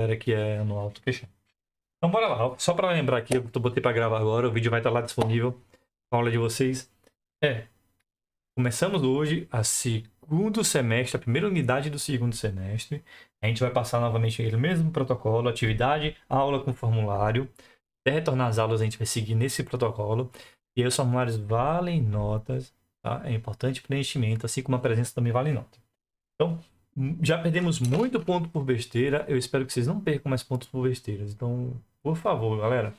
Era que é no alto fechado. Então bora lá, só para lembrar aqui, eu botei para gravar agora, o vídeo vai estar lá disponível com a aula de vocês. Começamos hoje a segundo semestre, a primeira unidade do segundo semestre. A gente vai passar novamente o mesmo protocolo, atividade, aula com formulário. Até retornar às aulas, a gente vai seguir nesse protocolo. E aí os formulários valem notas, tá? É importante preenchimento, assim como a presença também vale nota. Então, já perdemos muito ponto por besteira. Eu espero que vocês não percam mais pontos por besteiras. Então, por favor, galera,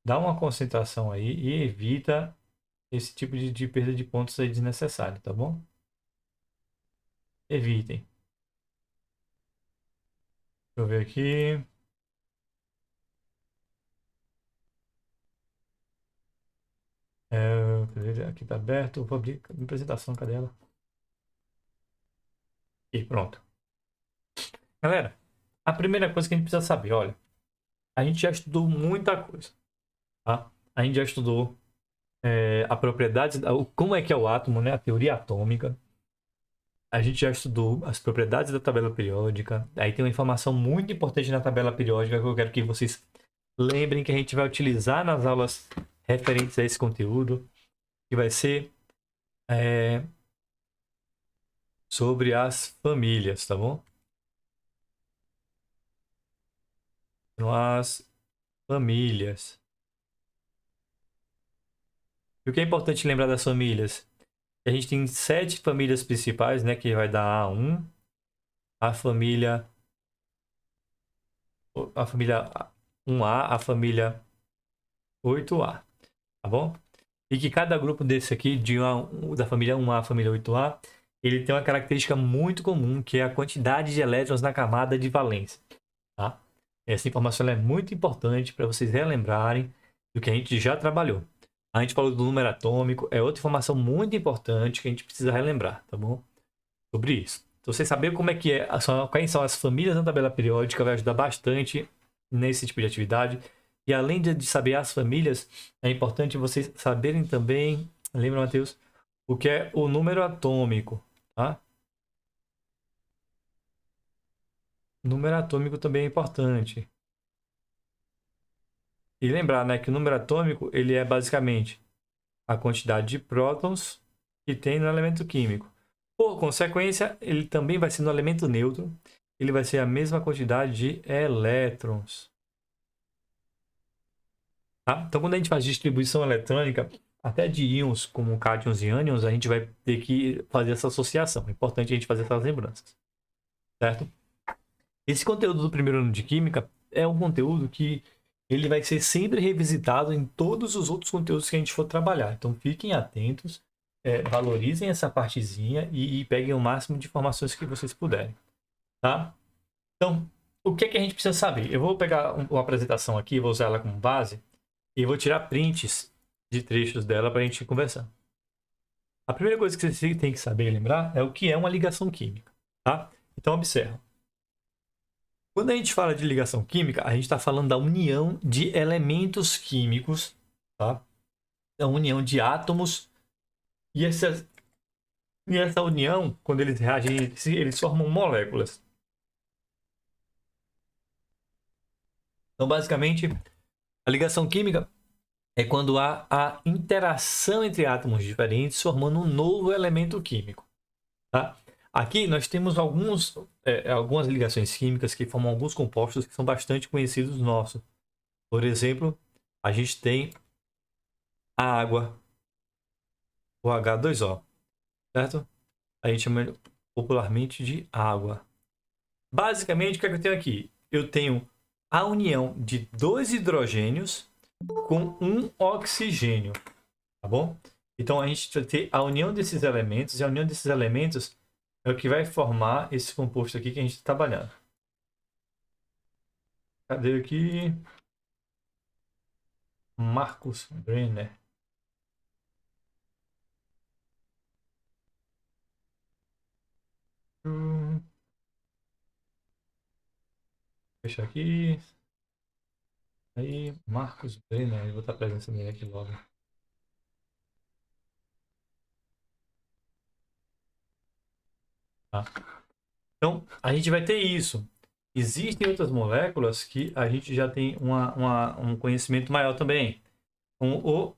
dá uma concentração aí e evita esse tipo de perda de pontos aí desnecessário, tá bom? Evitem. Deixa eu ver aqui. Aqui tá aberto. Vou abrir a apresentação, cadê ela? E pronto. Galera, a primeira coisa que a gente precisa saber, olha, a gente já estudou muita coisa, tá? A gente já estudou a propriedade, como é que é o átomo, né? A teoria atômica. A gente já estudou as propriedades da tabela periódica. Aí tem uma informação muito importante na tabela periódica que eu quero que vocês lembrem que a gente vai utilizar nas aulas referentes a esse conteúdo, que vai ser sobre as famílias, tá bom? Então, as famílias. E o que é importante lembrar das famílias? A gente tem 7 famílias principais, né? Que vai dar A1, a família 1A, a família 8A, tá bom? E que cada grupo desse aqui, da família 1A à família 8A, ele tem uma característica muito comum, que é a quantidade de elétrons na camada de valência, tá? Essa informação é muito importante para vocês relembrarem do que a gente já trabalhou. A gente falou do número atômico, é outra informação muito importante que a gente precisa relembrar, tá bom? Sobre isso. Então, você saber como é que quais são as famílias na tabela periódica vai ajudar bastante nesse tipo de atividade. E além de saber as famílias, é importante vocês saberem também, lembra, Matheus, o que é o número atômico, tá? O número atômico também é importante. E lembrar, né, que o número atômico, ele é basicamente a quantidade de prótons que tem no elemento químico. Por consequência, ele também vai ser no elemento neutro, ele vai ser a mesma quantidade de elétrons. Tá? Então, quando a gente faz distribuição eletrônica, até de íons, como cátions e ânions, a gente vai ter que fazer essa associação. É importante a gente fazer essas lembranças. Certo? Esse conteúdo do primeiro ano de Química é um conteúdo que ele vai ser sempre revisitado em todos os outros conteúdos que a gente for trabalhar. Então, fiquem atentos, valorizem essa partezinha e peguem o máximo de informações que vocês puderem. Tá? Então, o que é que a gente precisa saber? Eu vou pegar uma apresentação aqui, vou usar ela como base e vou tirar prints de trechos dela para a gente conversar. A primeira coisa que você tem que saber lembrar é o que é uma ligação química. Tá? Então, observa. Quando a gente fala de ligação química, a gente está falando da união de elementos químicos, tá? Da união de átomos. E essa união, quando eles reagem, eles formam moléculas. Então, basicamente, a ligação química é quando há a interação entre átomos diferentes, formando um novo elemento químico. Tá? Aqui nós temos algumas ligações químicas que formam alguns compostos que são bastante conhecidos nossos. Por exemplo, a gente tem a água, o H2O, certo? A gente chama popularmente de água. Basicamente, o que é que eu tenho aqui? Eu tenho a união de 2 hidrogênios com um oxigênio, tá bom? Então a gente vai ter a união desses elementos, e a união desses elementos é o que vai formar esse composto aqui que a gente está trabalhando. Cadê aqui? Marcus Brenner. Fechar aqui. Aí, Marcus Brenner. Eu vou estar presença dele aqui logo. Tá? Então, a gente vai ter isso. Existem outras moléculas que a gente já tem um conhecimento maior também, como o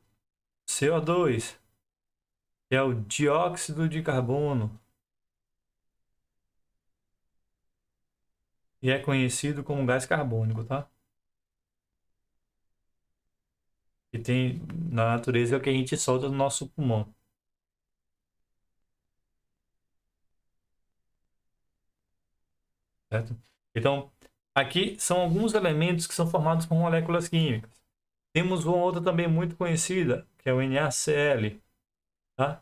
CO2, que é o dióxido de carbono, e é conhecido como gás carbônico, tá? Que tem na natureza é o que a gente solta no nosso pulmão. Certo? Então, aqui são alguns elementos que são formados por moléculas químicas. Temos uma outra também muito conhecida, que é o NaCl, tá?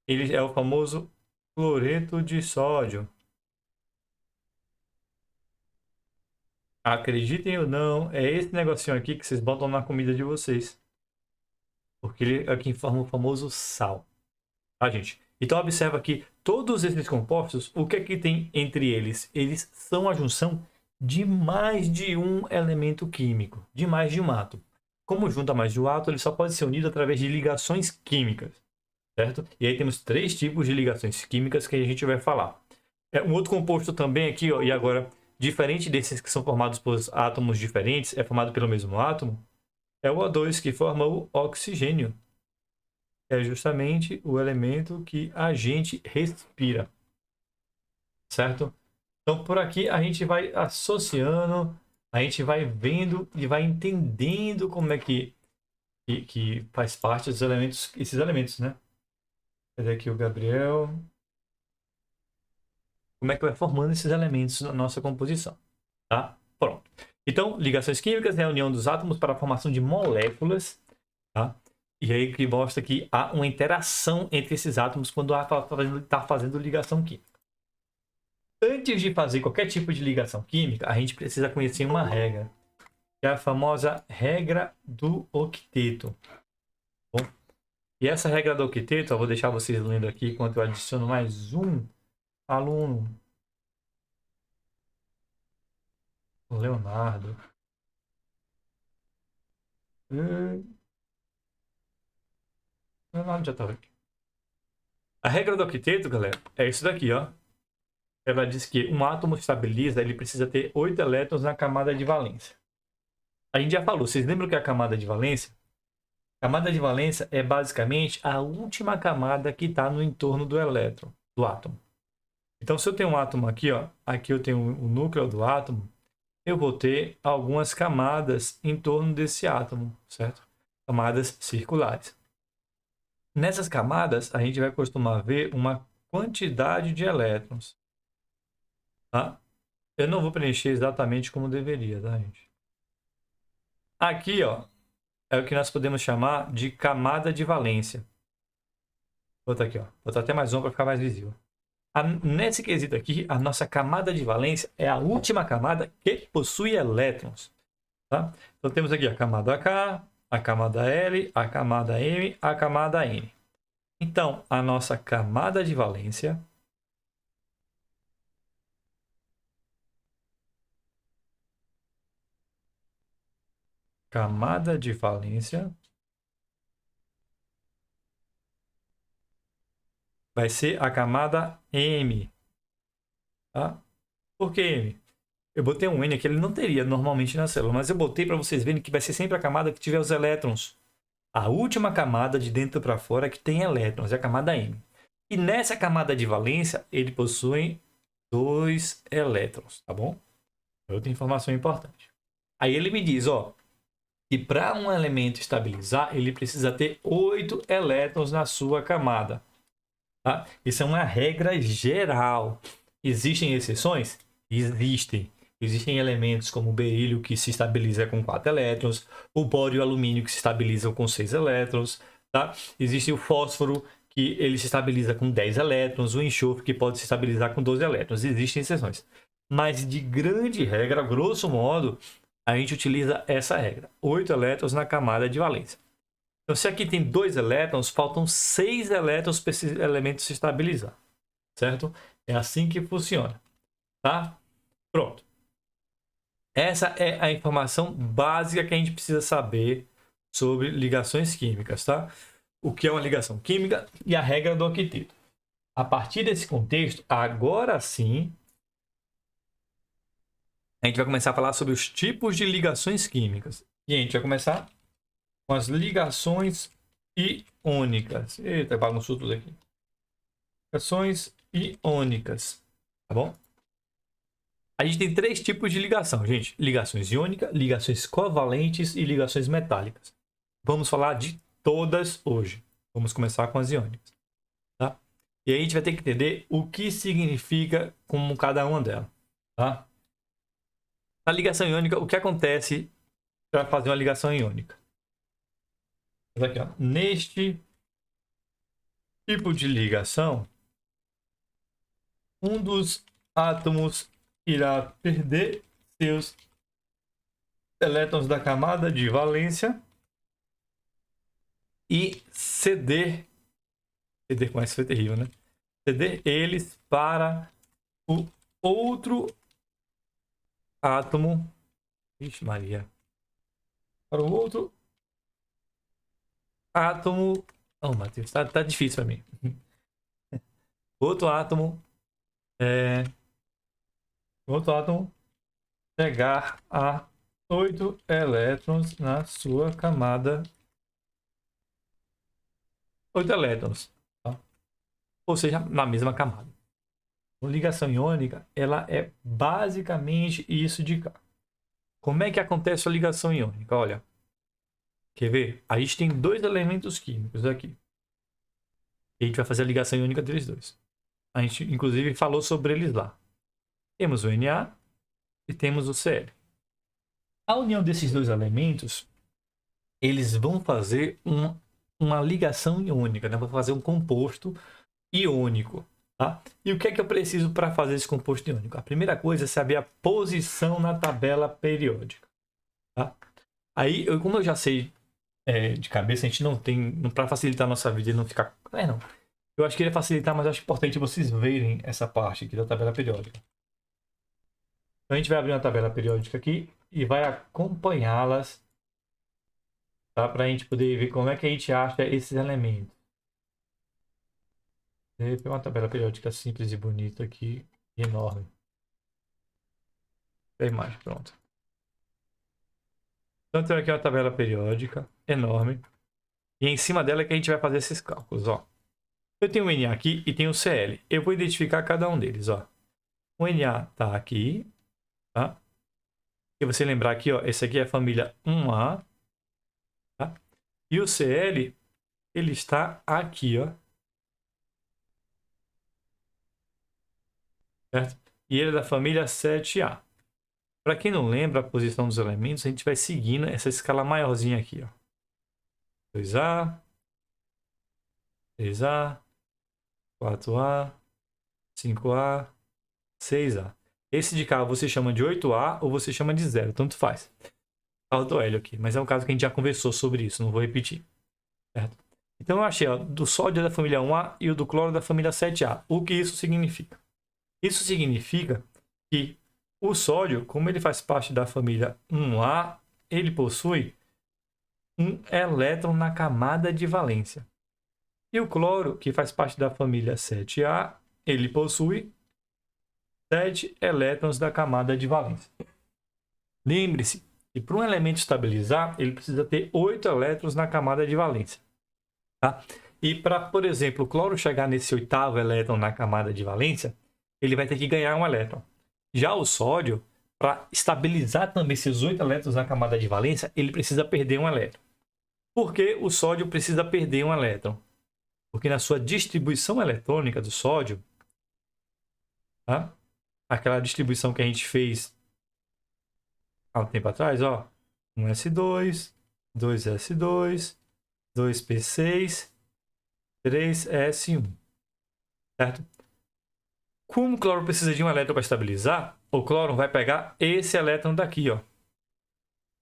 Ele é o famoso cloreto de sódio. Acreditem ou não, é esse negocinho aqui que vocês botam na comida de vocês. Porque ele é quem forma o famoso sal. Tá, gente? Então, observa aqui, todos esses compostos, o que é que tem entre eles? Eles são a junção de mais de um elemento químico, de mais de um átomo. Como junta mais de um átomo, ele só pode ser unido através de ligações químicas, certo? E aí temos 3 tipos de ligações químicas que a gente vai falar. Um outro composto também aqui, ó, e agora, diferente desses que são formados por átomos diferentes, é formado pelo mesmo átomo, é o O2, que forma o oxigênio. É justamente o elemento que a gente respira, certo? Então, por aqui a gente vai associando, a gente vai vendo e vai entendendo como é que faz parte dos elementos, esses elementos, né? Cadê aqui o Gabriel? Como é que vai formando esses elementos na nossa composição, tá? Pronto. Então, ligações químicas é a união dos átomos para a formação de moléculas, tá? E aí que mostra que há uma interação entre esses átomos quando está fazendo ligação química. Antes de fazer qualquer tipo de ligação química, a gente precisa conhecer uma regra, que é a famosa regra do octeto. Bom, e essa regra do octeto, eu vou deixar vocês lendo aqui enquanto eu adiciono mais um aluno, o Leonardo. Leonardo já estava aqui. A regra do octeto, galera, é isso daqui, ó. Ela diz que um átomo estabiliza, ele precisa ter 8 elétrons na camada de valência. A gente já falou, vocês lembram que é a camada de valência? A camada de valência é basicamente a última camada que está no entorno do elétron, do átomo. Então, se eu tenho um átomo aqui, ó, aqui eu tenho o núcleo do átomo, eu vou ter algumas camadas em torno desse átomo, certo? Camadas circulares. Nessas camadas, a gente vai costumar ver uma quantidade de elétrons, tá? Eu não vou preencher exatamente como deveria, tá, gente? Aqui, ó, é o que nós podemos chamar de camada de valência. Vou botar aqui, ó. Vou botar até mais um para ficar mais visível. Nesse quesito aqui, a nossa camada de valência é a última camada que possui elétrons. Tá? Então temos aqui a camada K, a camada L, a camada M, a camada N. Então, a nossa camada de valência vai ser a camada M. Tá? Por que M? Eu botei um N aqui, ele não teria normalmente na célula, mas eu botei para vocês verem que vai ser sempre a camada que tiver os elétrons. A última camada de dentro para fora que tem elétrons é a camada M. E nessa camada de valência, ele possui 2 elétrons, tá bom? Outra informação importante. Aí ele me diz, ó, que para um elemento estabilizar, ele precisa ter 8 elétrons na sua camada. Tá? Isso é uma regra geral. Existem exceções? Existem. Existem elementos como o berílio, que se estabiliza com 4 elétrons, o bório e o alumínio, que se estabilizam com 6 elétrons. Tá? Existe o fósforo, que ele se estabiliza com 10 elétrons, o enxofre, que pode se estabilizar com 12 elétrons. Existem exceções. Mas, de grande regra, grosso modo, a gente utiliza essa regra. 8 elétrons na camada de valência. Então, se aqui tem 2 elétrons, faltam 6 elétrons para esse elemento se estabilizar. Certo? É assim que funciona. Tá? Pronto. Essa é a informação básica que a gente precisa saber sobre ligações químicas, tá? O que é uma ligação química e a regra do octeto. A partir desse contexto, agora sim, a gente vai começar a falar sobre os tipos de ligações químicas. E a gente vai começar com as ligações iônicas. Eita, bagunçou tudo aqui. Ligações iônicas, tá bom? A gente tem 3 tipos de ligação, gente. Ligações iônicas, ligações covalentes e ligações metálicas. Vamos falar de todas hoje. Vamos começar com as iônicas, tá? E aí a gente vai ter que entender o que significa como cada uma delas, tá? Na ligação iônica, o que acontece para fazer uma ligação iônica? Aqui, ó. Neste tipo de ligação, um dos átomos irá perder seus elétrons da camada de valência e ceder com essa foi terrível, né? Ceder eles para o outro átomo. Ixi, Maria. Para o outro átomo. Oh, Matheus, tá difícil para mim. Outro átomo chegar a 8 elétrons na sua camada. 8 elétrons, tá? Ou seja, na mesma camada. A ligação iônica, ela é basicamente isso de cá. Como é que acontece a ligação iônica? Olha, quer ver? A gente tem 2 elementos químicos aqui. E a gente vai fazer a ligação iônica deles dois. A gente, inclusive, falou sobre eles lá. Temos o Na e temos o Cl. A união desses 2 elementos, eles vão fazer uma ligação iônica, né? Vão fazer um composto iônico. Tá? E o que é que eu preciso para fazer esse composto iônico? A primeira coisa é saber a posição na tabela periódica. Tá? Aí, como eu já sei de cabeça, a gente não tem, para facilitar a nossa vida e não ficar... não. Eu acho que iria facilitar, mas acho importante vocês verem essa parte aqui da tabela periódica. Então, a gente vai abrir uma tabela periódica aqui e vai acompanhá-las, tá? Para a gente poder ver como é que a gente acha esses elementos. Tem uma tabela periódica simples e bonita aqui, e enorme. A imagem, pronto. Então, tem aqui uma tabela periódica enorme. E em cima dela é que a gente vai fazer esses cálculos, ó. Eu tenho o Na aqui e tenho o Cl. Eu vou identificar cada um deles, ó. O Na está aqui, tá? E você lembrar aqui, ó, esse aqui é a família 1A, tá? E o Cl, ele está aqui, ó. Certo? E ele é da família 7A. Para quem não lembra a posição dos elementos, a gente vai seguindo essa escala maiorzinha aqui, ó. 2A, 3A, 4A, 5A, 6A. Esse de cá você chama de 8A ou você chama de 0, tanto faz. Falta o hélio aqui, mas é um caso que a gente já conversou sobre isso, não vou repetir. Certo? Então eu achei, ó, do sódio da família 1A e o do cloro da família 7A. O que isso significa? Isso significa que o sódio, como ele faz parte da família 1A, ele possui um elétron na camada de valência. E o cloro, que faz parte da família 7A, ele possui 7 elétrons da camada de valência. Lembre-se que para um elemento estabilizar, ele precisa ter 8 elétrons na camada de valência. Tá? E para, por exemplo, o cloro chegar nesse 8º elétron na camada de valência, ele vai ter que ganhar um elétron. Já o sódio, para estabilizar também esses 8 elétrons na camada de valência, ele precisa perder um elétron. Por que o sódio precisa perder um elétron? Porque na sua distribuição eletrônica do sódio, tá? Aquela distribuição que a gente fez há um tempo atrás, ó, 1s2, 2s2, 2p6, 3s1, certo? Como o cloro precisa de um elétron para estabilizar, o cloro vai pegar esse elétron daqui, ó.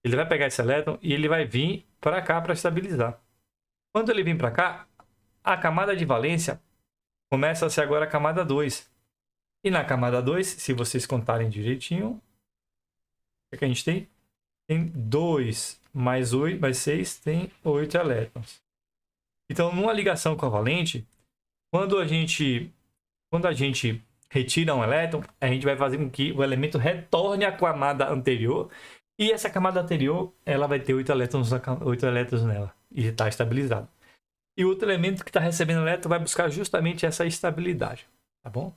Ele vai pegar esse elétron e ele vai vir para cá para estabilizar. Quando ele vir para cá, a camada de valência começa a ser agora a camada 2. E na camada 2, se vocês contarem direitinho, o que a gente tem? Tem 2 mais 8 mais 6, tem 8 elétrons. Então, numa ligação covalente, quando a gente retira um elétron, a gente vai fazer com que o elemento retorne à camada anterior. E essa camada anterior, ela vai ter 8 elétrons nela. E está estabilizado. E o outro elemento que está recebendo elétron vai buscar justamente essa estabilidade. Tá bom?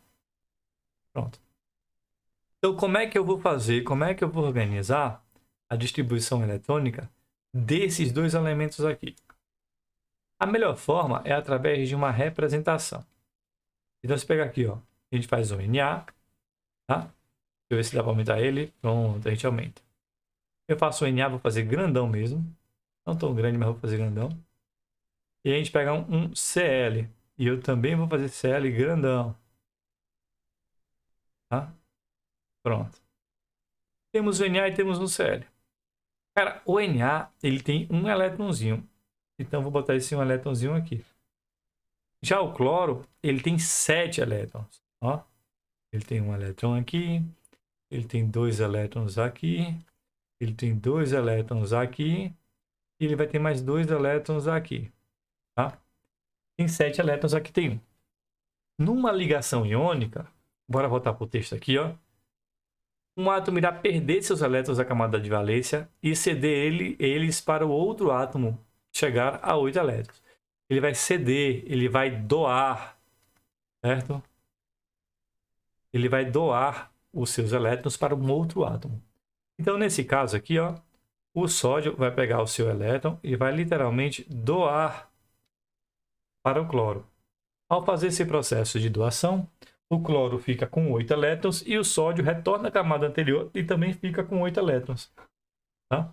Pronto. Então, como é que eu vou fazer? Como é que eu vou organizar a distribuição eletrônica desses dois elementos aqui? A melhor forma é através de uma representação. Então, se pegar aqui, ó, a gente faz o Na, tá? Deixa eu ver se dá para aumentar ele. Pronto, a gente aumenta. Eu faço o Na, vou fazer grandão mesmo. Não tão grande, mas vou fazer grandão. E a gente pega um Cl. E eu também vou fazer Cl grandão. Tá? Pronto. Temos o Na e temos o Cl. Cara, o Na, ele tem um elétronzinho. Então, vou botar esse um elétronzinho aqui. Já o cloro, ele tem 7 elétrons. Ó. Ele tem um elétron aqui. Ele tem 2 elétrons aqui. Ele tem 2 elétrons aqui. E ele vai ter mais 2 elétrons aqui. Tá? Tem 7 elétrons, aqui tem 1. Numa ligação iônica, bora voltar para o texto aqui, ó. Um átomo irá perder seus elétrons da camada de valência e ceder eles para o outro átomo chegar a 8 elétrons. Ele vai ceder, ele vai doar, certo? Ele vai doar os seus elétrons para um outro átomo. Então, nesse caso aqui, ó, o sódio vai pegar o seu elétron e vai literalmente doar para o cloro. Ao fazer esse processo de doação, o cloro fica com 8 elétrons e o sódio retorna à camada anterior e também fica com 8 elétrons. Tá?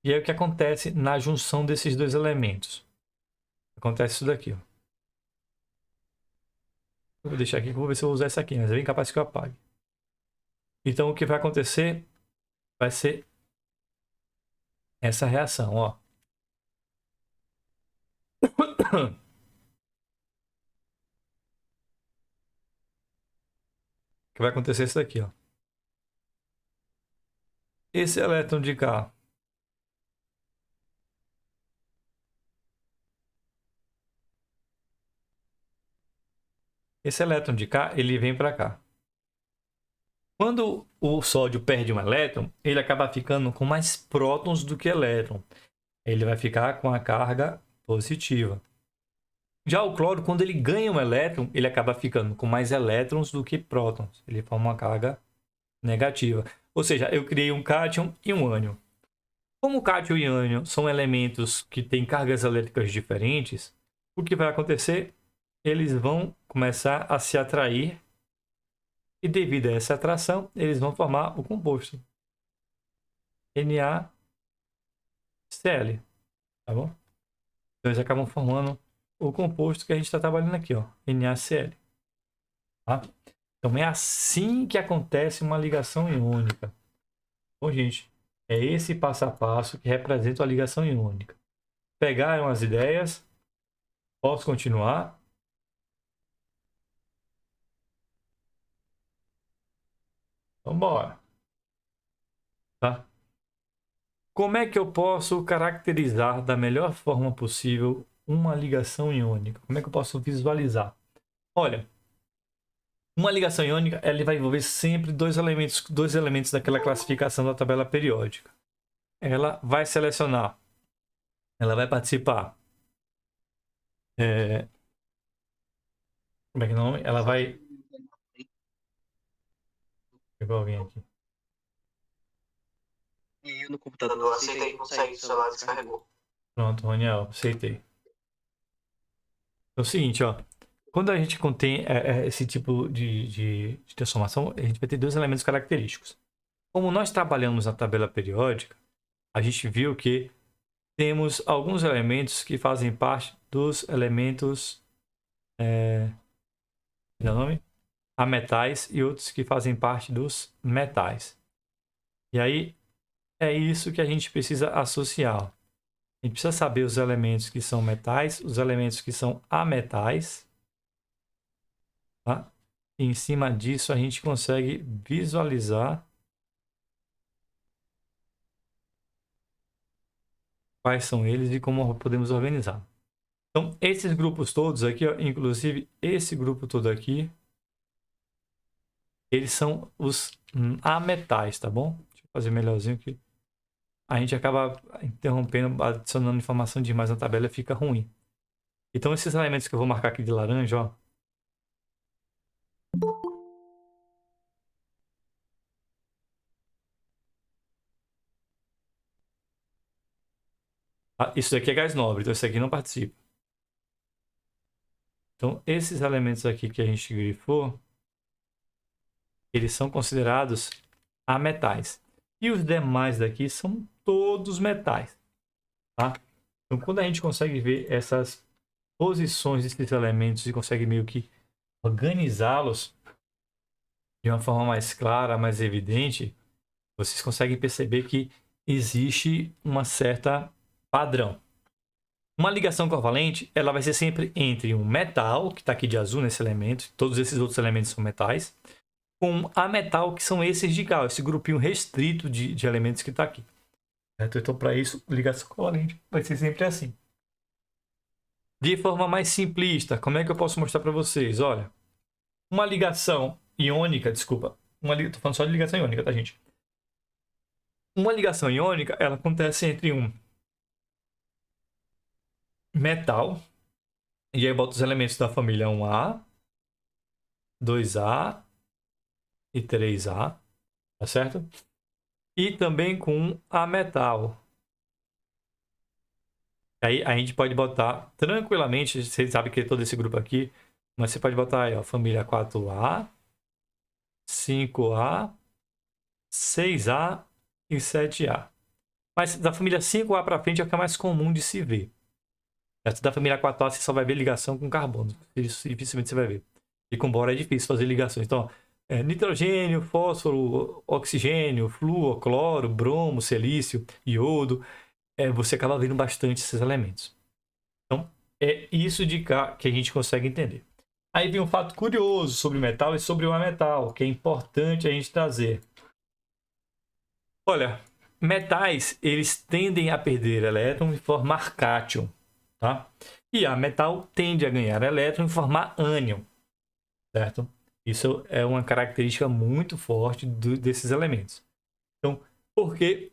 E aí o que acontece na junção desses dois elementos? Acontece isso daqui. Ó. Eu vou deixar aqui, vou ver se eu vou usar essa aqui, mas é bem capaz que eu apague. Então o que vai acontecer vai ser essa reação. Ó. Que vai acontecer isso daqui. Ó. Esse elétron de cá ele vem para cá. Quando o sódio perde um elétron, ele acaba ficando com mais prótons do que elétron. Ele vai ficar com a carga positiva. Já o cloro, quando ele ganha um elétron, ele acaba ficando com mais elétrons do que prótons. Ele forma uma carga negativa. Ou seja, eu criei um cátion e um ânion. Como o cátion e o ânion são elementos que têm cargas elétricas diferentes, o que vai acontecer? Eles vão começar a se atrair e devido a essa atração, eles vão formar o composto NaCl, tá bom? Então eles acabam formando o composto que a gente está trabalhando aqui, ó, NaCl. Tá? Então é assim que acontece uma ligação iônica. Bom, gente, é esse passo a passo que representa a ligação iônica. Pegaram as ideias? Posso continuar? Vamos embora. Tá? Como é que eu posso caracterizar da melhor forma possível uma ligação iônica? Como é que eu posso visualizar? Olha, uma ligação iônica ela vai envolver sempre dois elementos daquela classificação da tabela periódica. Ela vai selecionar, ela vai participar. Como é que é o nome? Ela vai. Chegou alguém aqui. E eu no computador aceitei, não sei, o celular descarregou. Pronto, Roniel, aceitei. É o seguinte, ó. Quando a gente contém esse tipo de transformação, a gente vai ter dois elementos característicos. Como nós trabalhamos na tabela periódica, a gente viu que temos alguns elementos que fazem parte dos elementos não é o nome? Ametais e outros que fazem parte dos metais. E aí é isso que a gente precisa associar. A gente precisa saber os elementos que são metais, os elementos que são ametais. Tá? E em cima disso a gente consegue visualizar quais são eles e como podemos organizar. Então, esses grupos todos aqui, ó, inclusive esse grupo todo aqui, eles são os ametais, tá bom? Deixa eu fazer melhorzinho aqui. A gente acaba interrompendo, adicionando informação demais na tabela, fica ruim. Então, esses elementos que eu vou marcar aqui de laranja, ó. Isso daqui é gás nobre, então esse aqui não participa. Então, esses elementos aqui que a gente grifou, eles são considerados ametais. E os demais daqui são todos metais, tá? Então, quando a gente consegue ver essas posições desses elementos e consegue meio que organizá-los de uma forma mais clara, mais evidente, vocês conseguem perceber que existe uma certa padrão. Uma ligação covalente, ela vai ser sempre entre um metal, que está aqui de azul nesse elemento, todos esses outros elementos são metais, com ametal, que são esses de cá, esse grupinho restrito de elementos que está aqui. Certo? Então, para isso, ligação covalente vai ser sempre assim. De forma mais simplista, como é que eu posso mostrar para vocês? Olha, uma ligação iônica, desculpa, estou falando só de ligação iônica, tá, gente? Uma ligação iônica, ela acontece entre um metal, e aí eu boto os elementos da família 1A, 2A e 3A, tá certo? E também com ametal. Aí a gente pode botar tranquilamente, vocês sabem que é todo esse grupo aqui, mas você pode botar aí, ó, família 4A, 5A, 6A e 7A. Mas da família 5A para frente é o que é mais comum de se ver. Da família 4A você só vai ver ligação com carbono. Isso dificilmente você vai ver. E com boro é difícil fazer ligações. Então, nitrogênio, fósforo, oxigênio, flúor, cloro, bromo, silício, iodo. Você acaba vendo bastante esses elementos. Então, é isso de cá que a gente consegue entender. Aí vem um fato curioso sobre o metal e sobre o ametal, que é importante a gente trazer. Olha, metais, eles tendem a perder elétron e formar cátion, tá? E a metal tende a ganhar elétron e formar ânion, certo? Isso é uma característica muito forte desses elementos. Então, por que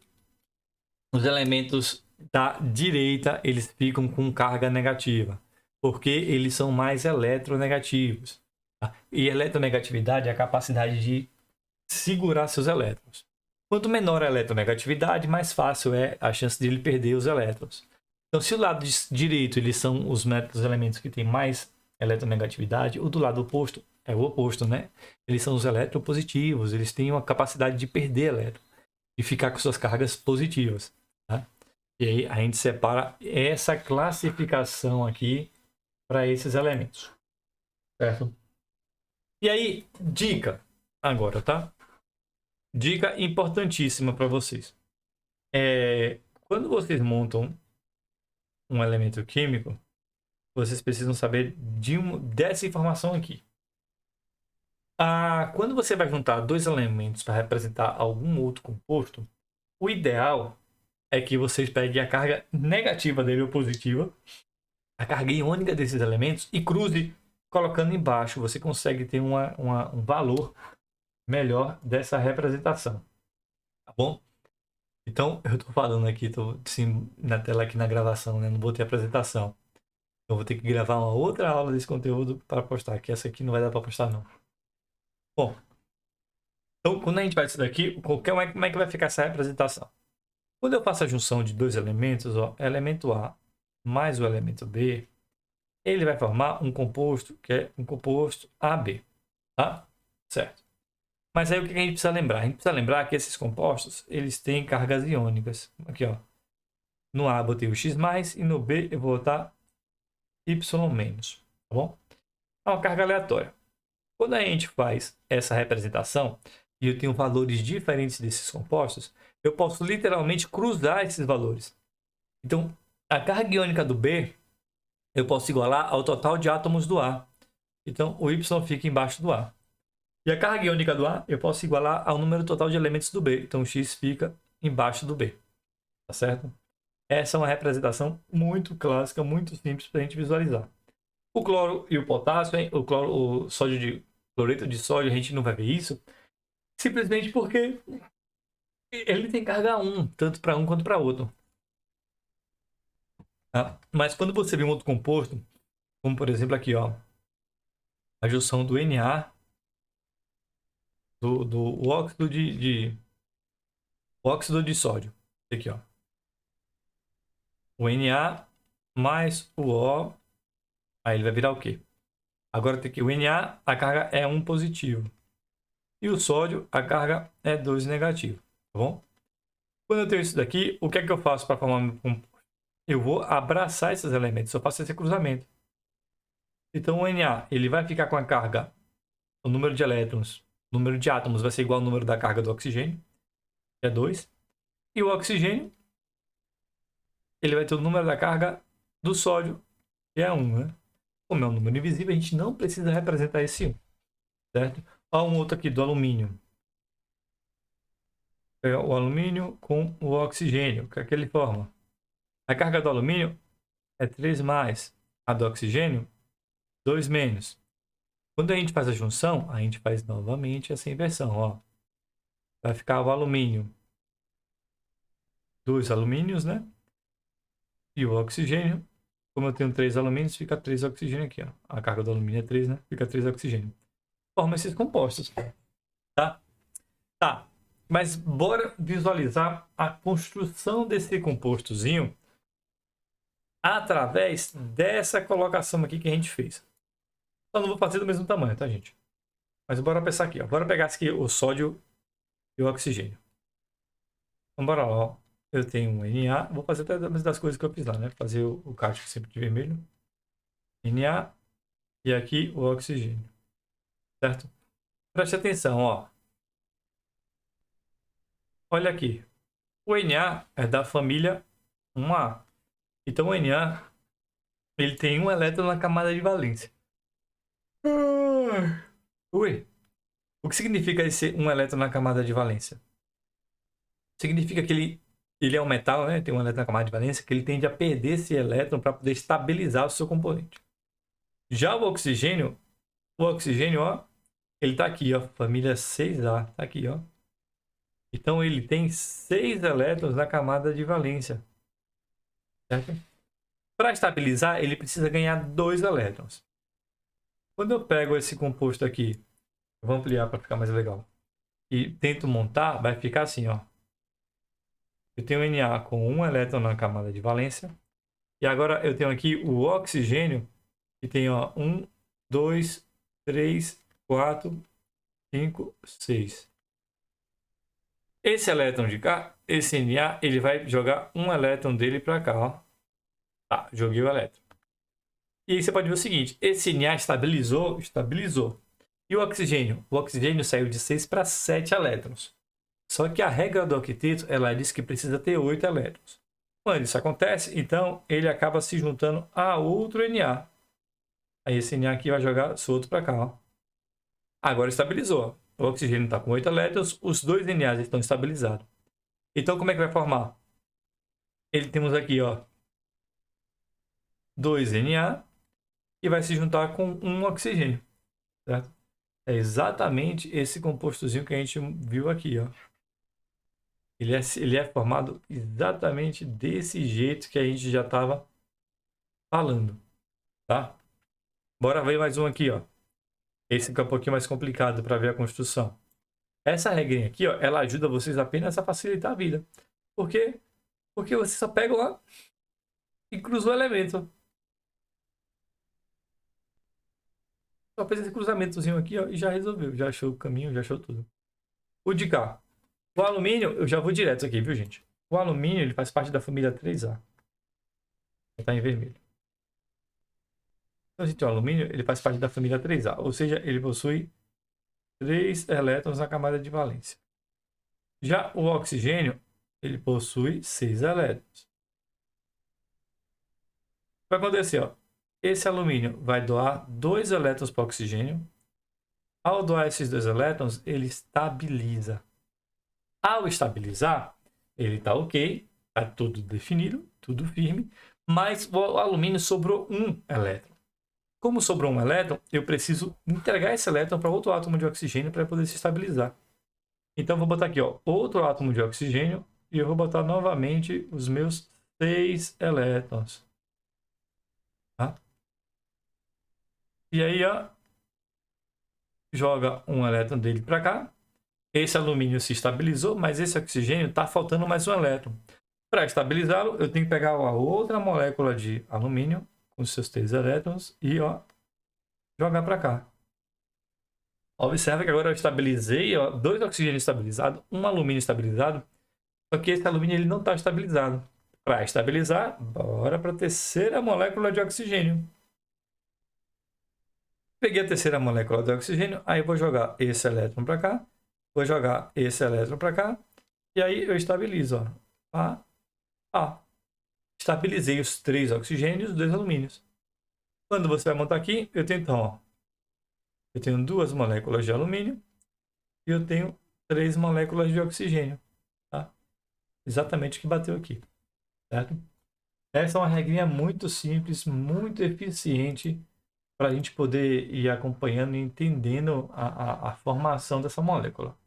os elementos da direita eles ficam com carga negativa? Porque eles são mais eletronegativos. Tá? E eletronegatividade é a capacidade de segurar seus elétrons. Quanto menor a eletronegatividade, mais fácil é a chance de ele perder os elétrons. Então, se o lado direito eles são os elementos que têm mais eletronegatividade, o do lado oposto é o oposto, né? Eles são os eletropositivos, eles têm uma capacidade de perder elétron e ficar com suas cargas positivas. Tá? E aí a gente separa essa classificação aqui para esses elementos. Certo? E aí, dica agora, tá? Dica importantíssima para vocês. Quando vocês montam um elemento químico, vocês precisam saber dessa informação aqui. Quando você vai juntar dois elementos para representar algum outro composto, o ideal é que vocês peguem a carga negativa dele ou positiva, a carga iônica desses elementos e cruze colocando embaixo. Você consegue ter um valor melhor dessa representação. Tá bom? Então, eu estou falando aqui, estou assim, na tela aqui na gravação, né? Não botei a apresentação. Eu vou ter que gravar uma outra aula desse conteúdo para postar, que essa aqui não vai dar para postar não. Bom, então quando a gente vai isso daqui, como é que vai ficar essa representação? Quando eu faço a junção de dois elementos, ó, elemento A mais o elemento B, ele vai formar um composto que é um composto AB, tá? Certo. Mas aí o que a gente precisa lembrar? A gente precisa lembrar que esses compostos, eles têm cargas iônicas. Aqui, ó. No A eu botei o X+, e no B eu vou botar Y-, tá bom? É uma carga aleatória. Quando a gente faz essa representação, e eu tenho valores diferentes desses compostos, eu posso literalmente cruzar esses valores. Então, a carga iônica do B, eu posso igualar ao total de átomos do A. Então, o Y fica embaixo do A. E a carga iônica do A, eu posso igualar ao número total de elementos do B. Então, o X fica embaixo do B. Tá certo? Essa é uma representação muito clássica, muito simples para a gente visualizar. O cloro e o potássio, o sódio Cloreto de sódio, a gente não vai ver isso, simplesmente porque ele tem carga 1, tanto para um quanto para outro. Tá? Mas quando você vê um outro composto, como por exemplo aqui, ó, a junção do Na, do óxido de sódio. Aqui, ó. O Na mais o O, aí ele vai virar o quê? Agora tem que o Na, a carga é 1 positivo. E o sódio, a carga é 2 negativo. Tá bom? Quando eu tenho isso daqui, o que é que eu faço para formar meu composto? Eu vou abraçar esses elementos, eu faço esse cruzamento. Então o Na, ele vai ficar com a carga, o número de elétrons, o número de átomos vai ser igual ao número da carga do oxigênio, que é 2. E o oxigênio, ele vai ter o número da carga do sódio, que é 1, né? Como é um número invisível, a gente não precisa representar esse 1, certo? Olha um outro aqui do alumínio. É o alumínio com o oxigênio, que é aquele forma. A carga do alumínio é 3 mais. A do oxigênio, 2 menos. Quando a gente faz a junção, a gente faz novamente essa inversão, ó. Vai ficar o alumínio, 2 alumínios, né? E o oxigênio, como eu tenho 3 alumínios, fica 3 oxigênio aqui, ó. A carga do alumínio é 3, né? Fica 3 oxigênio. Forma esses compostos, tá? Tá. Mas bora visualizar a construção desse compostozinho através dessa colocação aqui que a gente fez. Só não vou fazer do mesmo tamanho, tá, gente? Mas bora pensar aqui, ó. Bora pegar aqui o sódio e o oxigênio. Então, bora lá, ó. Eu tenho um Na. Vou fazer até das coisas que eu fiz lá, né? Fazer o cátion sempre de vermelho. Na. E aqui o oxigênio. Certo? Preste atenção, ó. Olha aqui. O Na é da família 1A. Então o Na, ele tem um elétron na camada de valência. Ui. O que significa esse um elétron na camada de valência? Significa que ele é um metal, né? Tem um elétron na camada de valência, que ele tende a perder esse elétron para poder estabilizar o seu componente. Já o oxigênio, ó, ele tá aqui, ó, família 6A, tá aqui, ó. Então ele tem 6 elétrons na camada de valência. Certo? Para estabilizar, ele precisa ganhar 2 elétrons. Quando eu pego esse composto aqui, eu vou ampliar para ficar mais legal, e tento montar, vai ficar assim, ó. Eu tenho Na com 1 elétron na camada de valência. E agora eu tenho aqui o oxigênio, que tem, ó, 1, 2, 3, 4, 5, 6. Esse elétron de cá, esse Na, ele vai jogar um elétron dele para cá, ó. Tá, joguei o elétron. E aí você pode ver o seguinte, esse Na estabilizou. E o oxigênio saiu de 6 para 7 elétrons. Só que a regra do octeto, ela diz que precisa ter 8 elétrons. Quando isso acontece, então ele acaba se juntando a outro Na. Aí esse Na aqui vai jogar seu outro para cá, ó. Agora estabilizou. O oxigênio está com 8 elétrons, os dois NAs estão estabilizados. Então como é que vai formar? Ele temos aqui, ó, 2 Na e vai se juntar com um oxigênio, certo? É exatamente esse compostozinho que a gente viu aqui, ó. Ele é formado exatamente desse jeito que a gente já estava falando, tá? Bora ver mais um aqui, ó. Esse aqui é um pouquinho mais complicado para ver a construção. Essa regrinha aqui, ó, ela ajuda vocês apenas a facilitar a vida. Por quê? Porque você só pega lá e cruza o elemento. Só fez esse cruzamentozinho aqui, ó, e já resolveu. Já achou o caminho, já achou tudo. O de cá. O alumínio, eu já vou direto aqui, viu, gente? O alumínio, ele faz parte da família 3A. Está em vermelho. Então, gente, o alumínio, ele faz parte da família 3A. Ou seja, ele possui 3 elétrons na camada de valência. Já o oxigênio, ele possui 6 elétrons. O que vai acontecer, ó? Esse alumínio vai doar 2 elétrons para o oxigênio. Ao doar esses 2 elétrons, ele estabiliza. Ao estabilizar, ele está ok, está tudo definido, tudo firme, mas o alumínio sobrou 1 elétron. Como sobrou um elétron, eu preciso entregar esse elétron para outro átomo de oxigênio para poder se estabilizar. Então, vou botar aqui, ó, outro átomo de oxigênio e eu vou botar novamente os meus 6 elétrons. Tá? E aí, ó, joga um elétron dele para cá. Esse alumínio se estabilizou, mas esse oxigênio está faltando mais um elétron. Para estabilizá-lo, eu tenho que pegar a outra molécula de alumínio com seus 3 elétrons e ó, jogar para cá. Observe que agora eu estabilizei, ó, 2 oxigênios estabilizados, um alumínio estabilizado, só que esse alumínio ele não está estabilizado. Para estabilizar, bora para a terceira molécula de oxigênio. Peguei a terceira molécula de oxigênio, aí eu vou jogar esse elétron para cá, vou jogar esse elétron para cá, e aí eu estabilizo. Ó. Estabilizei os 3 oxigênios e 2 alumínios. Quando você vai montar aqui, eu tenho então, ó, eu tenho 2 moléculas de alumínio e eu tenho 3 moléculas de oxigênio. Tá? Exatamente o que bateu aqui. Certo? Essa é uma regrinha muito simples, muito eficiente para a gente poder ir acompanhando e entendendo a formação dessa molécula.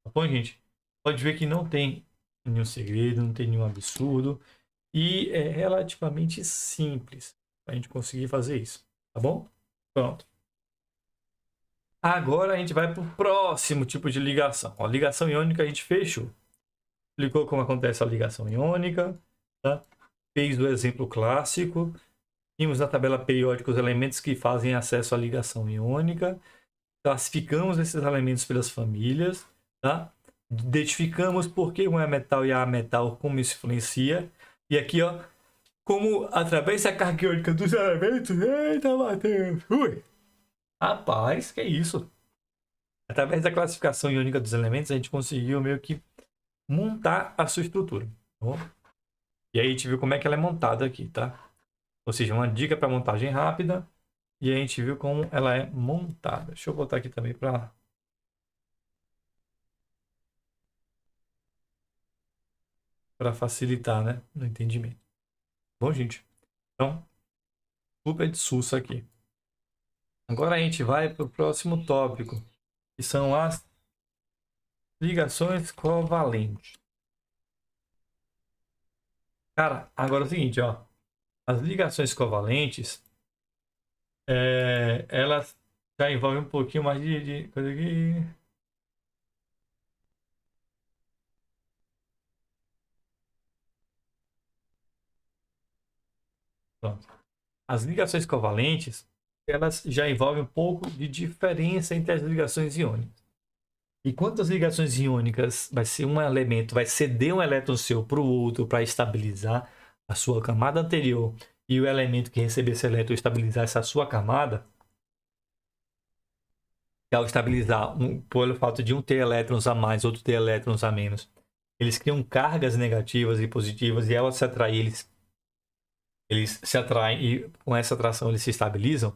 Tá bom, gente? Pode ver que não tem nenhum segredo, não tem nenhum absurdo e é relativamente simples para a gente conseguir fazer isso. Tá bom? Pronto. Agora a gente vai para o próximo tipo de ligação. A ligação iônica a gente fechou. Explicou como acontece a ligação iônica. Tá? Fez o exemplo clássico. Vimos na tabela periódica os elementos que fazem acesso à ligação iônica. Classificamos esses elementos pelas famílias. Tá? Identificamos por que um é metal e A é metal, como isso influencia. E aqui, ó, como através da carga iônica dos elementos... Eita, Matheus! Ui! Rapaz, que isso? Através da classificação iônica dos elementos, a gente conseguiu meio que montar a sua estrutura. Tá bom? E aí a gente viu como é que ela é montada aqui, tá? Ou seja, uma dica para montagem rápida. E a gente viu como ela é montada. Deixa eu botar aqui também para facilitar, né, no entendimento. Bom, gente. Então, super de sussa aqui. Agora a gente vai para o próximo tópico, que são as ligações covalentes. Cara, agora é o seguinte, ó. As ligações covalentes, elas já envolvem um pouquinho mais de coisa aqui. Pronto. As ligações covalentes, elas já envolvem um pouco de diferença entre as ligações iônicas. E quantas ligações iônicas vai ser um elemento, vai ceder um elétron seu para o outro para estabilizar a sua camada anterior e o elemento que receber esse elétron estabilizar essa sua camada, ao estabilizar, pelo fato de um ter elétrons a mais, outro ter elétrons a menos, eles criam cargas negativas e positivas e ao se atrair, eles se atraem e com essa atração eles se estabilizam.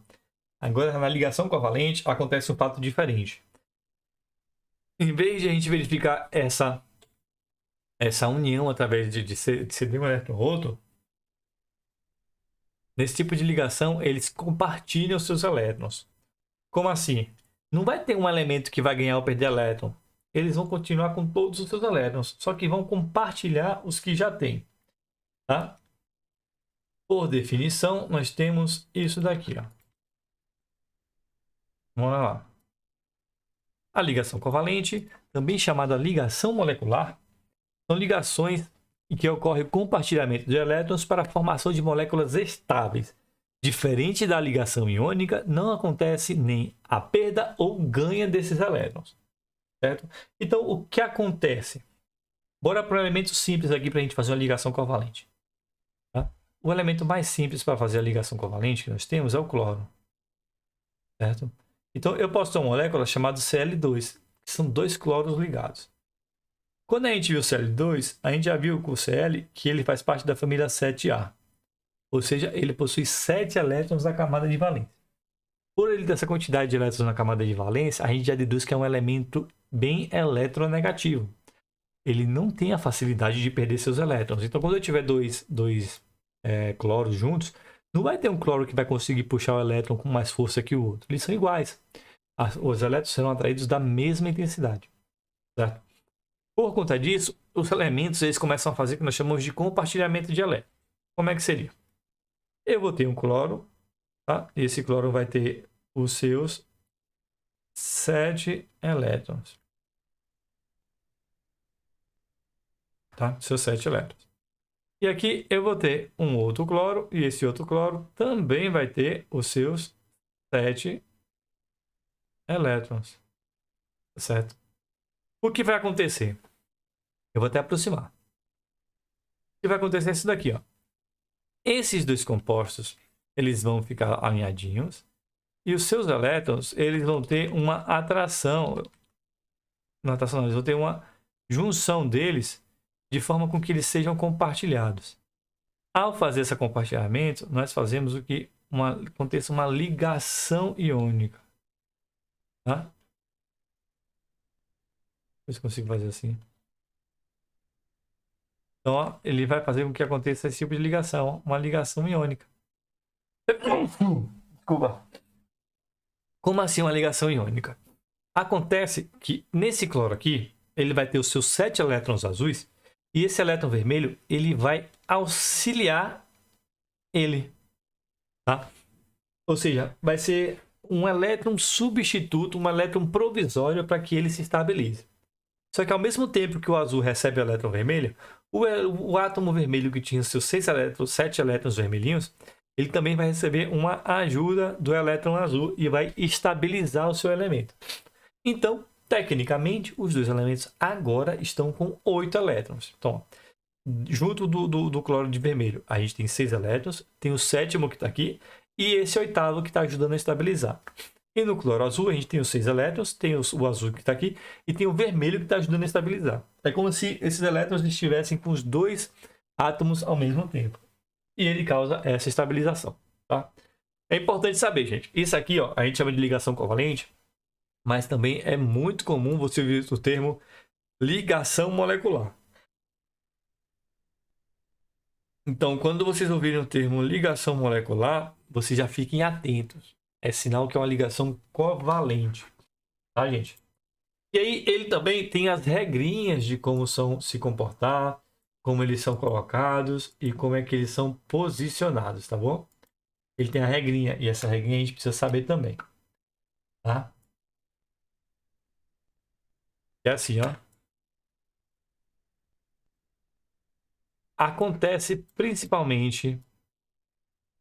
Agora, na ligação covalente, acontece um fato diferente. Em vez de a gente verificar essa união através de ceder um elétron ao outro, nesse tipo de ligação, eles compartilham seus elétrons. Como assim? Não vai ter um elemento que vai ganhar ou perder elétron. Eles vão continuar com todos os seus elétrons, só que vão compartilhar os que já têm. Tá? Por definição, nós temos isso daqui. Ó. Vamos lá. A ligação covalente, também chamada ligação molecular, são ligações em que ocorre o compartilhamento de elétrons para a formação de moléculas estáveis. Diferente da ligação iônica, não acontece nem a perda ou ganho desses elétrons. Certo? Então, o que acontece? Bora para um elemento simples aqui para a gente fazer uma ligação covalente. Tá? O elemento mais simples para fazer a ligação covalente que nós temos é o cloro. Certo? Então, eu posso ter uma molécula chamada Cl2, que são 2 cloros ligados. Quando a gente viu o Cl2, a gente já viu com o Cl que ele faz parte da família 7A. Ou seja, ele possui 7 elétrons na camada de valência. Por ele ter essa quantidade de elétrons na camada de valência, a gente já deduz que é um elemento bem eletronegativo. Ele não tem a facilidade de perder seus elétrons. Então, quando eu tiver dois cloros juntos, Não vai ter um cloro que vai conseguir puxar o elétron com mais força que o outro. Eles são iguais. Os elétrons serão atraídos da mesma intensidade. Certo? Por conta disso, os elementos eles começam a fazer o que nós chamamos de compartilhamento de elétrons. Como é que seria? Eu vou ter um cloro, tá? Esse cloro vai ter os seus 7 elétrons. Tá? Seus 7 elétrons. E aqui eu vou ter um outro cloro, e esse outro cloro também vai ter os seus 7 elétrons. Certo? O que vai acontecer? Eu vou até aproximar. O que vai acontecer é isso daqui, ó. Esses dois compostos, eles vão ficar alinhadinhos, e os seus elétrons, eles vão ter uma atração. Não, atração não, eles vão ter uma junção deles de forma com que eles sejam compartilhados. Ao fazer esse compartilhamento, nós fazemos o que aconteça uma ligação iônica. Tá? Ver se consigo fazer assim. Então, ó, ele vai fazer com que aconteça esse tipo de ligação, uma ligação iônica. Desculpa. Como assim uma ligação iônica? Acontece que nesse cloro aqui, ele vai ter os seus 7 elétrons azuis, e esse elétron vermelho, ele vai auxiliar ele. Tá? Ou seja, vai ser um elétron substituto, um elétron provisório para que ele se estabilize. Só que ao mesmo tempo que o azul recebe o elétron vermelho, o átomo vermelho que tinha seus 7 elétrons vermelhinhos, ele também vai receber uma ajuda do elétron azul e vai estabilizar o seu elemento. Então, tecnicamente, os dois elementos agora estão com 8 elétrons. Então, junto do cloro de vermelho, a gente tem 6 elétrons, tem o 7º que está aqui e esse 8º que está ajudando a estabilizar. E no cloro azul, a gente tem os 6 elétrons, tem o azul que está aqui e tem o vermelho que está ajudando a estabilizar. É como se esses elétrons estivessem com os dois átomos ao mesmo tempo. E ele causa essa estabilização. Tá? É importante saber, gente. Isso aqui ó, a gente chama de ligação covalente, mas também é muito comum você ouvir o termo ligação molecular. Então, quando vocês ouvirem o termo ligação molecular, vocês já fiquem atentos. É sinal que é uma ligação covalente. Tá, gente? E aí, ele também tem as regrinhas de como são se comportar, como eles são colocados e como é que eles são posicionados, tá bom? Ele tem a regrinha e essa regrinha a gente precisa saber também. Tá? É assim, ó. Acontece principalmente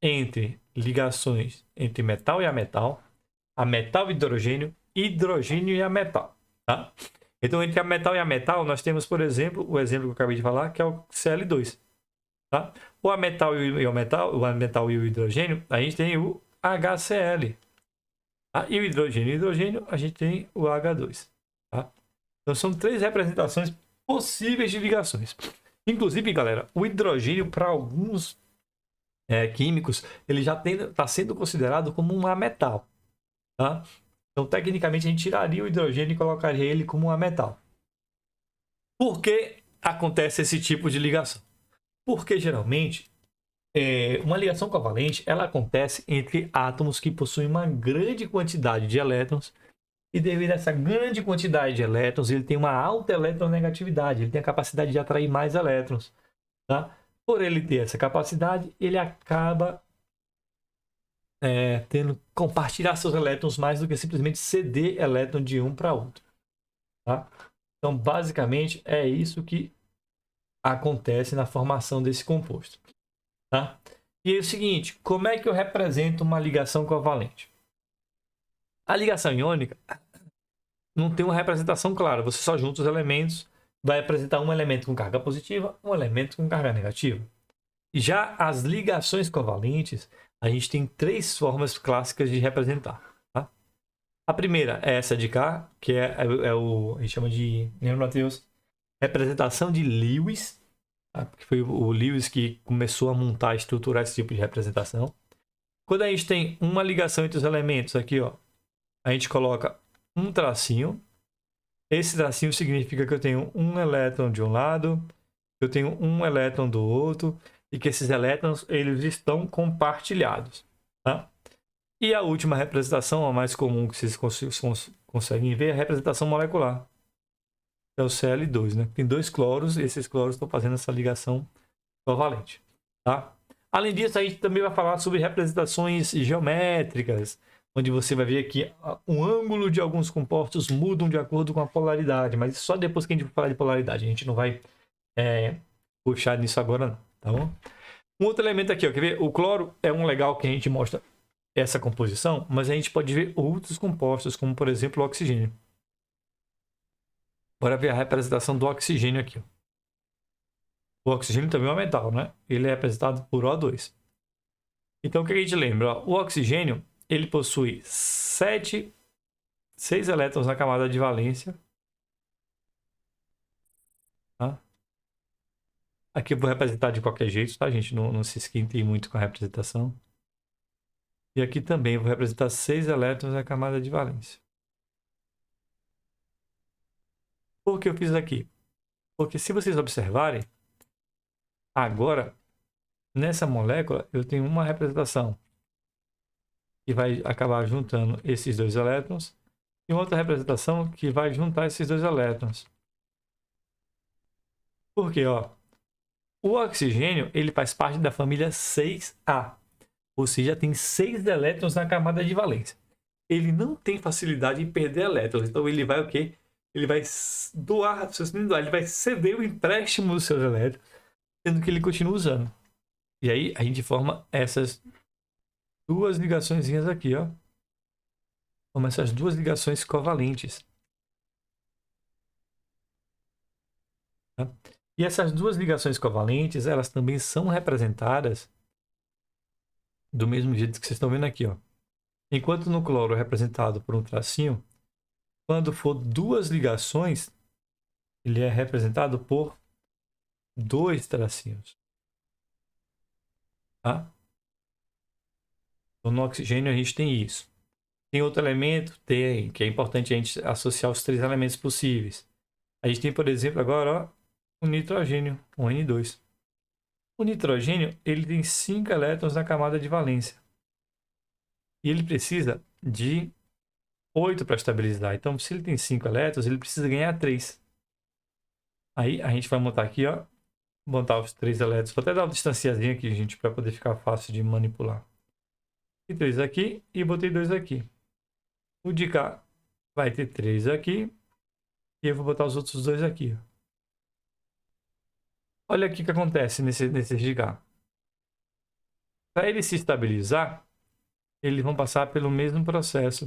entre ligações entre metal e a metal e hidrogênio, hidrogênio e a metal, tá? Então, entre a metal e a metal, nós temos, por exemplo, o exemplo que eu acabei de falar, que é o Cl2, tá? O metal e o metal e o hidrogênio, a gente tem o HCl, tá? E o hidrogênio, a gente tem o H2, tá? Então, são 3 representações possíveis de ligações. Inclusive, galera, o hidrogênio, para alguns químicos, ele já está sendo considerado como um ametal, tá? Então, tecnicamente, a gente tiraria o hidrogênio e colocaria ele como um ametal. Por que acontece esse tipo de ligação? Porque, geralmente, uma ligação covalente ela acontece entre átomos que possuem uma grande quantidade de elétrons e, devido a essa grande quantidade de elétrons, ele tem uma alta eletronegatividade, ele tem a capacidade de atrair mais elétrons, tá? Por ele ter essa capacidade, ele acaba tendo compartilhar seus elétrons mais do que simplesmente ceder elétron de um para outro. Tá? Então, basicamente, é isso que acontece na formação desse composto. Tá? E é o seguinte, como é que eu represento uma ligação covalente? A ligação iônica não tem uma representação clara, você só junta os elementos, vai apresentar um elemento com carga positiva, um elemento com carga negativa. Já as ligações covalentes, a gente tem 3 formas clássicas de representar. Tá? A primeira é essa de cá, que a gente chama de, lembra, Matheus? Representação de Lewis, tá? Que foi o Lewis que começou a montar, estruturar esse tipo de representação. Quando a gente tem uma ligação entre os elementos, aqui, ó, a gente coloca um tracinho. Esse tracinho significa que eu tenho um elétron de um lado, eu tenho um elétron do outro. e que esses elétrons eles estão compartilhados. Tá? E a última representação, a mais comum que vocês conseguem ver, é a representação molecular. É o Cl2, né? Tem 2 cloros e esses cloros estão fazendo essa ligação covalente. Tá? Além disso, a gente também vai falar sobre representações geométricas, onde você vai ver que o ângulo de alguns compostos mudam de acordo com a polaridade, mas só depois que a gente for falar de polaridade. A gente não vai puxar nisso agora, não. Tá bom? Um outro elemento aqui, ó, quer ver? O cloro é um legal que a gente mostra essa composição, mas a gente pode ver outros compostos, como por exemplo o oxigênio. Bora ver a representação do oxigênio aqui. Ó. O oxigênio também é um metal, né? Ele é representado por O2. Então o que a gente lembra? Ó, o oxigênio ele possui 6 elétrons na camada de valência. Tá? Aqui eu vou representar de qualquer jeito, tá, gente? Não se esquentem muito com a representação. E aqui também eu vou representar 6 elétrons na camada de valência. Por que eu fiz aqui? Porque se vocês observarem, agora, nessa molécula, eu tenho uma representação que vai acabar juntando esses 2 elétrons e outra representação que vai juntar esses 2 elétrons. Por quê? Ó, o oxigênio ele faz parte da família 6A, ou seja, tem 6 elétrons na camada de valência. Ele não tem facilidade em perder elétrons, então ele vai o quê? Ele vai doar, ele vai ceder o empréstimo dos seus elétrons, sendo que ele continua usando. E aí a gente forma essas 2 ligaçõezinhas aqui, ó. Forma essas 2 ligações covalentes. Tá? E essas 2 ligações covalentes, elas também são representadas do mesmo jeito que vocês estão vendo aqui, ó. Enquanto no cloro é representado por um tracinho, quando for 2 ligações, ele é representado por 2 tracinhos. Tá? Então, no oxigênio a gente tem isso. Tem outro elemento? Tem, que é importante a gente associar os 3 elementos possíveis. A gente tem, por exemplo, agora ó, o nitrogênio, o N2. O nitrogênio ele tem 5 elétrons na camada de valência. E ele precisa de 8 para estabilizar. Então, se ele tem 5 elétrons, ele precisa ganhar 3. Aí a gente vai montar aqui, ó. Montar os 3 elétrons. Vou até dar uma distanciazinha aqui, gente, para poder ficar fácil de manipular. E 3 aqui e botei 2 aqui. O de cá vai ter 3 aqui. E eu vou botar os outros 2 aqui. Olha aqui o que acontece nesse de cá. Para ele se estabilizar, eles vão passar pelo mesmo processo.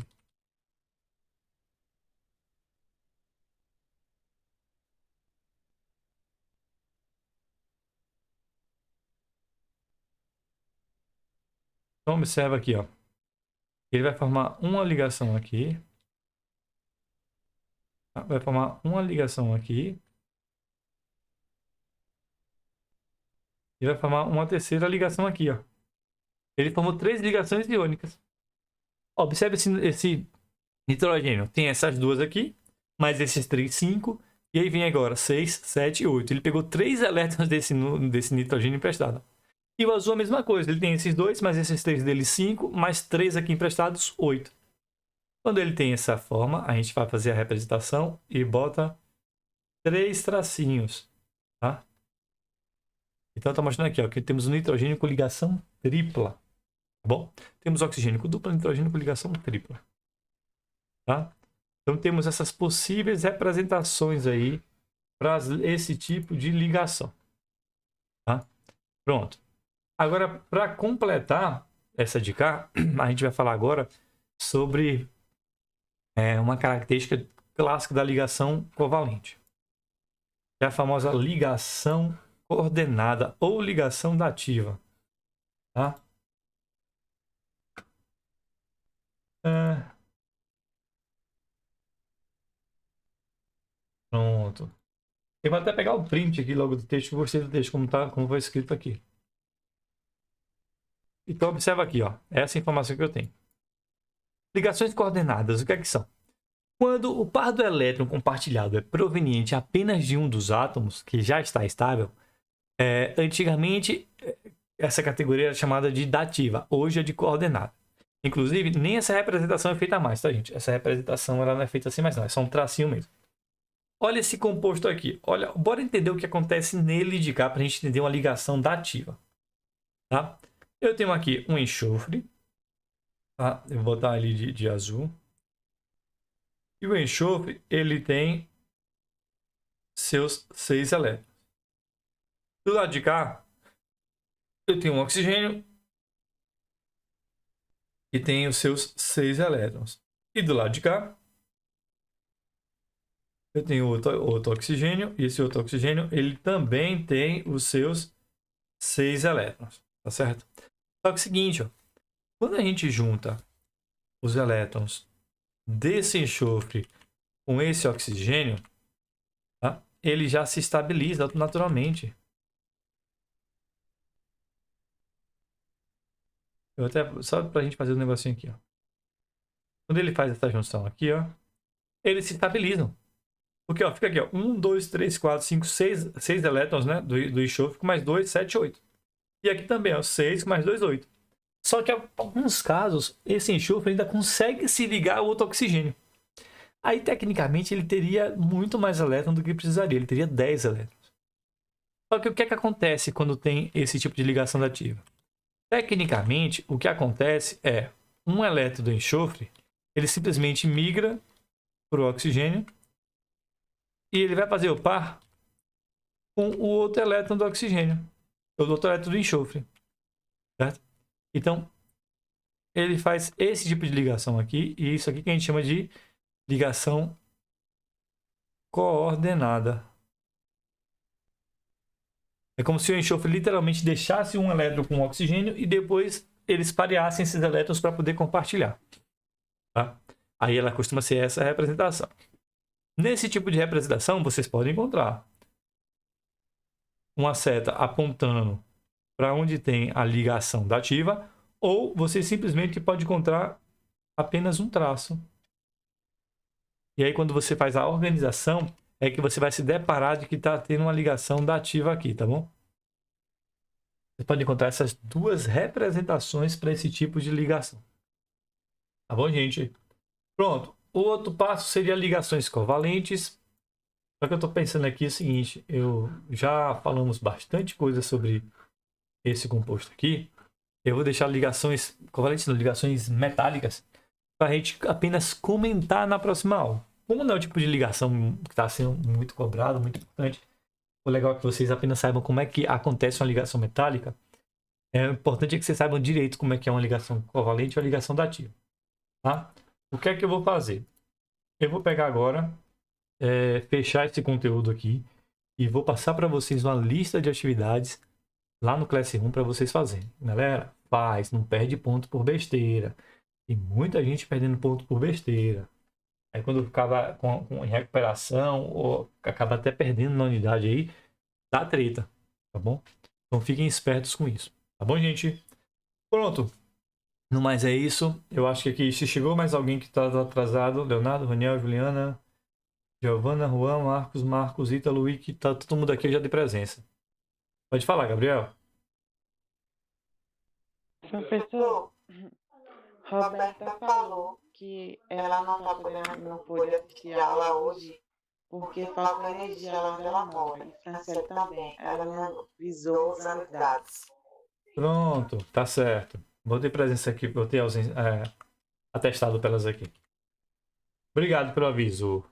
Então, observa aqui, ó. Ele vai formar uma ligação aqui. Vai formar uma ligação aqui. E vai formar uma terceira ligação aqui, ó. Ele formou 3 ligações iônicas. Observe esse nitrogênio. Tem essas 2 aqui, mais esses 3, 5. E aí vem agora 6, 7 e 8. Ele pegou 3 elétrons desse nitrogênio emprestado. E o azul a mesma coisa. Ele tem esses 2, mais esses 3 dele 5, mais 3 aqui emprestados, 8. Quando ele tem essa forma, a gente vai fazer a representação e bota 3 tracinhos. Tá? Então está mostrando aqui ó, que temos o nitrogênio com ligação tripla. Tá bom? Temos oxigênio com dupla, nitrogênio com ligação tripla. Tá? Então temos essas possíveis representações aí para esse tipo de ligação. Tá? Pronto. Agora, para completar essa de cá, a gente vai falar agora sobre uma característica clássica da ligação covalente. É a famosa ligação coordenada ou ligação dativa. Tá? Pronto. Eu vou até pegar o print aqui logo do texto, gostei do texto como foi escrito aqui. Então observa aqui, ó, essa informação que eu tenho. Ligações coordenadas, o que é que são? Quando o par do elétron compartilhado é proveniente apenas de um dos átomos, que já está estável, Antigamente, essa categoria era chamada de dativa, hoje é de coordenada. Inclusive, nem essa representação é feita mais, tá, gente? Essa representação ela não é feita assim mais, não. É só um tracinho mesmo. Olha esse composto aqui. Olha, bora entender o que acontece nele de cá para a gente entender uma ligação dativa. Tá? Eu tenho aqui um enxofre. Tá? Eu vou botar ali de azul. E o enxofre, ele tem seus 6 elétrons. Do lado de cá, eu tenho um oxigênio e tem os seus 6 elétrons. E do lado de cá, eu tenho outro oxigênio, e esse outro oxigênio, ele também tem os seus 6 elétrons, tá certo? Só que é o seguinte, ó, quando a gente junta os elétrons desse enxofre com esse oxigênio, tá? Ele já se estabiliza naturalmente. Só para a gente fazer um negocinho aqui, ó. Quando ele faz essa junção aqui, ó, eles se estabilizam. Porque, ó, fica aqui, ó, 1, 2, 3, 4, 5, 6 elétrons, né, do enxofre, com mais 2, 7, 8. E aqui também, ó, 6 com mais 2, 8. Só que, em alguns casos, esse enxofre ainda consegue se ligar ao outro oxigênio. Aí, tecnicamente, ele teria muito mais elétrons do que precisaria. Ele teria 10 elétrons. Só que o que é que acontece quando tem esse tipo de ligação dativa? Tecnicamente, o que acontece é um elétron do enxofre, ele simplesmente migra para o oxigênio e ele vai fazer o par com o outro elétron do oxigênio, ou do outro elétron do enxofre, certo? Então, ele faz esse tipo de ligação aqui, e isso aqui que a gente chama de ligação coordenada. É como se o enxofre literalmente deixasse um elétron com oxigênio e depois eles pareassem esses elétrons para poder compartilhar. Tá? Aí ela costuma ser essa representação. Nesse tipo de representação, vocês podem encontrar uma seta apontando para onde tem a ligação dativa, ou você simplesmente pode encontrar apenas um traço. E aí, quando você faz a organização, é que você vai se deparar de que está tendo uma ligação dativa aqui, tá bom? Você pode encontrar essas duas representações para esse tipo de ligação. Tá bom, gente? Pronto. O outro passo seria ligações covalentes. Só que eu estou pensando aqui o seguinte, eu já falamos bastante coisa sobre esse composto aqui. Eu vou deixar ligações covalentes, não, ligações metálicas, para a gente apenas comentar na próxima aula. Como não é o tipo de ligação que está sendo muito cobrado, muito importante, o legal é que vocês apenas saibam como é que acontece uma ligação metálica. É importante que vocês saibam direito como é que é uma ligação covalente ou uma ligação dativa. Tá? O que é que eu vou fazer? Eu vou pegar agora, fechar esse conteúdo aqui e vou passar para vocês uma lista de atividades lá no Classroom para vocês fazerem. Galera, faz, não perde ponto por besteira. Tem muita gente perdendo ponto por besteira. Aí quando acaba em recuperação ou acaba até perdendo na unidade aí, dá treta, tá bom? Então fiquem espertos com isso, tá bom, gente? Pronto. No mais é isso. Eu acho que aqui, se chegou mais alguém que está atrasado, Leonardo, Raniel, Juliana, Giovana, Juan, Marcos, Ítalo, Wiki, tá todo mundo aqui já de presença. Pode falar, Gabriel. Professor, Roberta falou que ela não pôde assistir a aula hoje porque falta energia lá onde ela mora. E Franciele também. Ela não visou as unidades. Pronto, tá certo. Botei presença aqui, botei ausência, atestado pelas aqui. Obrigado pelo aviso.